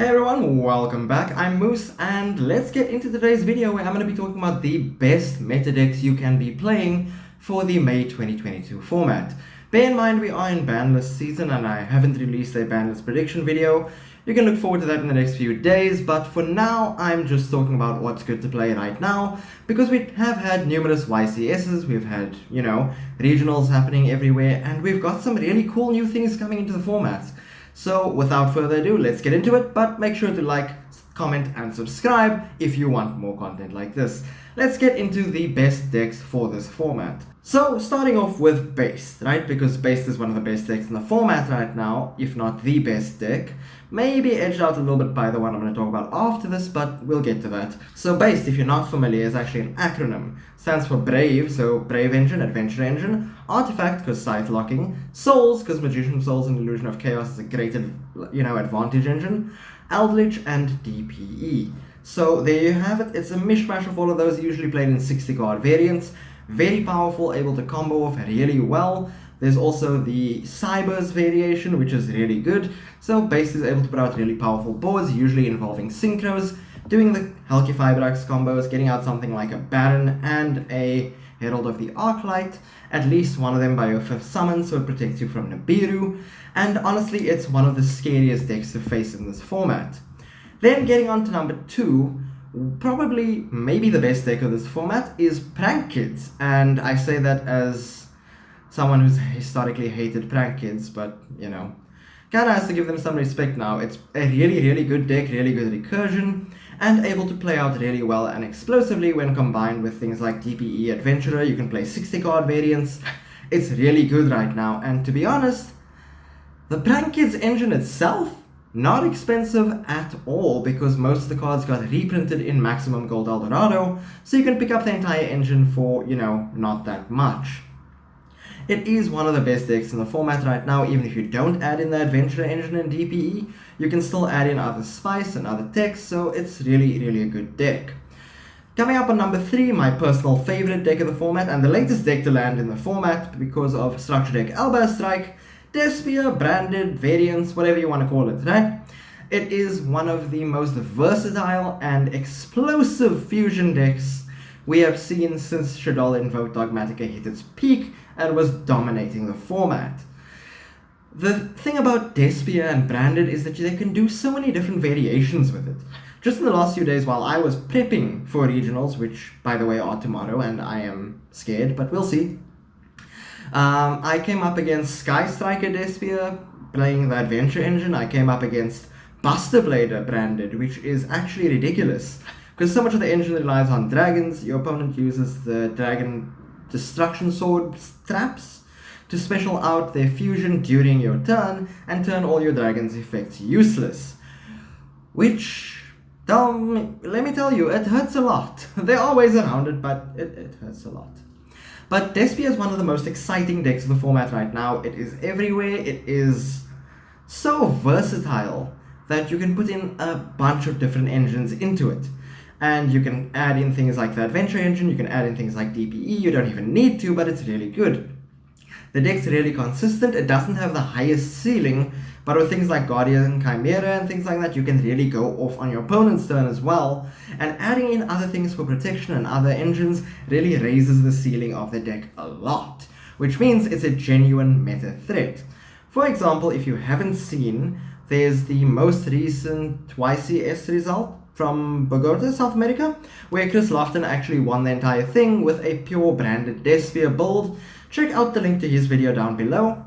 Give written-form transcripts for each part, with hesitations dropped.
Hey everyone, welcome back. I'm Moose and let's get into today's video where I'm going to be talking about the best meta decks you can be playing for the May 2022 format. Bear in mind we are in banlist season and I haven't released a banlist prediction video. You can look forward to that in the next few days, but for now I'm just talking about what's good to play right now because we have had numerous YCSs, we've had, regionals happening everywhere, and we've got some really cool new things coming into the format. So without further ado, let's get into it, but make sure to like, comment and subscribe if you want more content like this. Let's get into the best decks for this format. So starting off with Based, right? Because Based is one of the best decks in the format right now, if not the best deck. Maybe edged out a little bit by the one I'm going to talk about after this, but we'll get to that. So Based, if you're not familiar, is actually an acronym. Stands for Brave, so Brave Engine, Adventure Engine, Artifact, because Scythe Locking, Souls, because Magician Souls and Illusion of Chaos is a great, advantage engine, Eldritch, and DPE. So there you have it. It's a mishmash of all of those, usually played in 60 card variants. Very powerful, able to combo off really well. There's also the Cybers variation, which is really good. So Based is able to put out really powerful boards, usually involving synchros, doing the Helki Fibrax combos, getting out something like a Baron and a Herald of the Arclight, at least one of them by your 5th summon, so it protects you from Nibiru. And honestly, it's one of the scariest decks to face in this format. Then getting on to number 2, probably maybe the best deck of this format is Prank Kids, and I say that as someone who's historically hated Prank Kids, but kinda has to give them some respect now. It's a really good deck, really good recursion, and able to play out really well and explosively when combined with things like DPE Adventurer. You can play 60 card variants. It's really good right now, and to be honest, the Prank Kids engine itself, not expensive at all because most of the cards got reprinted in Maximum Gold Eldorado, so you can pick up the entire engine for, not that much. It is one of the best decks in the format right now. Even if you don't add in the Adventure engine and DPE, you can still add in other spice and other techs, so it's really a good deck. Coming up on number 3, my personal favorite deck of the format and the latest deck to land in the format because of Structure Deck Elvis Strike, Despia, branded, variants, whatever you want to call it, right? It is one of the most versatile and explosive fusion decks we have seen since Shaddoll Invoked Dogmatica hit its peak and was dominating the format. The thing about Despia and branded is that they can do so many different variations with it. Just in the last few days while I was prepping for regionals, which by the way are tomorrow and I am scared, but we'll see. I came up against Sky Striker Despia, playing the Adventure engine. I came up against Buster Blader branded, which is actually ridiculous. Because so much of the engine relies on dragons, your opponent uses the Dragon Destruction Sword traps to special out their fusion during your turn and turn all your dragon's effects useless. Which, let me tell you, it hurts a lot. There are ways around it, but it hurts a lot. But Despia is one of the most exciting decks of the format right now. It is everywhere. It is so versatile that you can put in a bunch of different engines into it. And you can add in things like the Adventure engine, you can add in things like DPE, you don't even need to, but it's really good. The deck's really consistent. It doesn't have the highest ceiling, but with things like Guardian Chimera and things like that, you can really go off on your opponent's turn as well. And adding in other things for protection and other engines really raises the ceiling of the deck a lot, which means it's a genuine meta threat. For example, if you haven't seen, there's the most recent YCS result from Bogota, South America, where Chris Lofton actually won the entire thing with a pure branded Despia build. Check out the link to his video down below.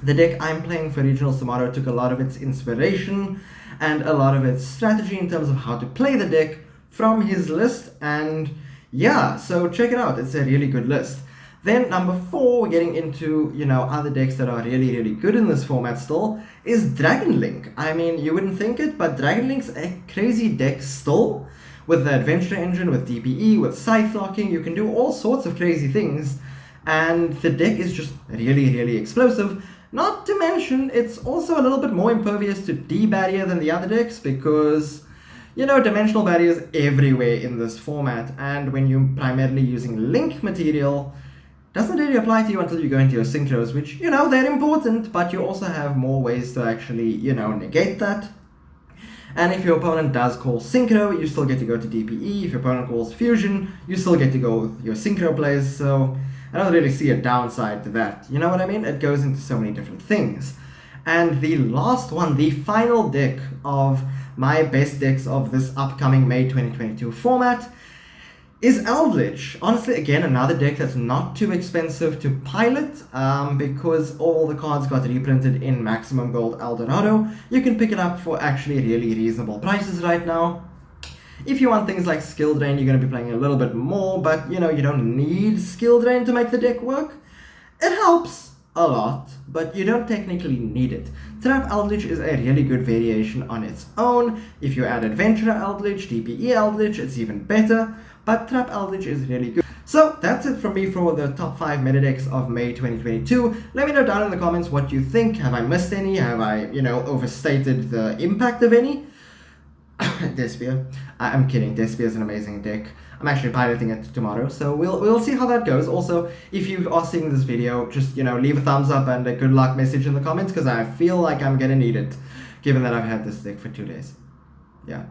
The deck I'm playing for regionals tomorrow took a lot of its inspiration and a lot of its strategy in terms of how to play the deck from his list, and yeah, so check it out. It's a really good list. Then number 4, getting into, other decks that are really good in this format still, is Dragon Link. I mean, you wouldn't think it, but Dragon Link's a crazy deck still. With the Adventure engine, with DPE, with Scythe Locking, you can do all sorts of crazy things, and the deck is just really explosive. Not to mention, it's also a little bit more impervious to D-barrier than the other decks because, dimensional barriers everywhere in this format, and when you're primarily using link material, doesn't really apply to you until you go into your synchros, which, they're important, but you also have more ways to actually, negate that. And if your opponent does call Synchro, you still get to go to DPE. If your opponent calls Fusion, you still get to go with your Synchro plays. So I don't really see a downside to that. You know what I mean? It goes into so many different things. And the last one, the final deck of my best decks of this upcoming May 2022 format is Elvis. Honestly, again, another deck that's not too expensive to pilot because all the cards got reprinted in Maximum Gold Eldorado. You can pick it up for actually really reasonable prices right now. If you want things like Skill Drain, you're going to be playing a little bit more, but you don't need Skill Drain to make the deck work. It helps a lot, but you don't technically need it. Trap Eldritch is a really good variation on its own. If you add Adventurer Eldritch, DPE Eldritch, it's even better, but Trap Eldritch is really good. So that's it from me for the top 5 meta decks of May 2022. Let me know down in the comments what you think. Have I missed any? Have I, overstated the impact of any? Despia. I'm kidding. Despia is an amazing deck. I'm actually piloting it tomorrow, so we'll see how that goes. Also, if you are seeing this video, just leave a thumbs up and a good luck message in the comments, because I feel like I'm gonna need it, given that I've had this deck for 2 days. Yeah.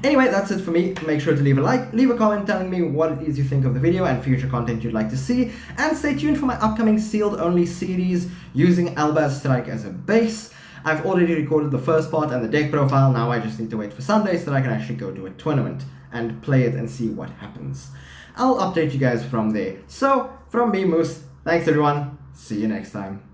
Anyway, that's it for me. Make sure to leave a like, leave a comment telling me what it is you think of the video and future content you'd like to see, and stay tuned for my upcoming sealed only series using Elvis Strike as a base. I've already recorded the first part and the deck profile. Now I just need to wait for Sunday so that I can actually go to a tournament and play it and see what happens. I'll update you guys from there. So, from me, Moose, thanks everyone. See you next time.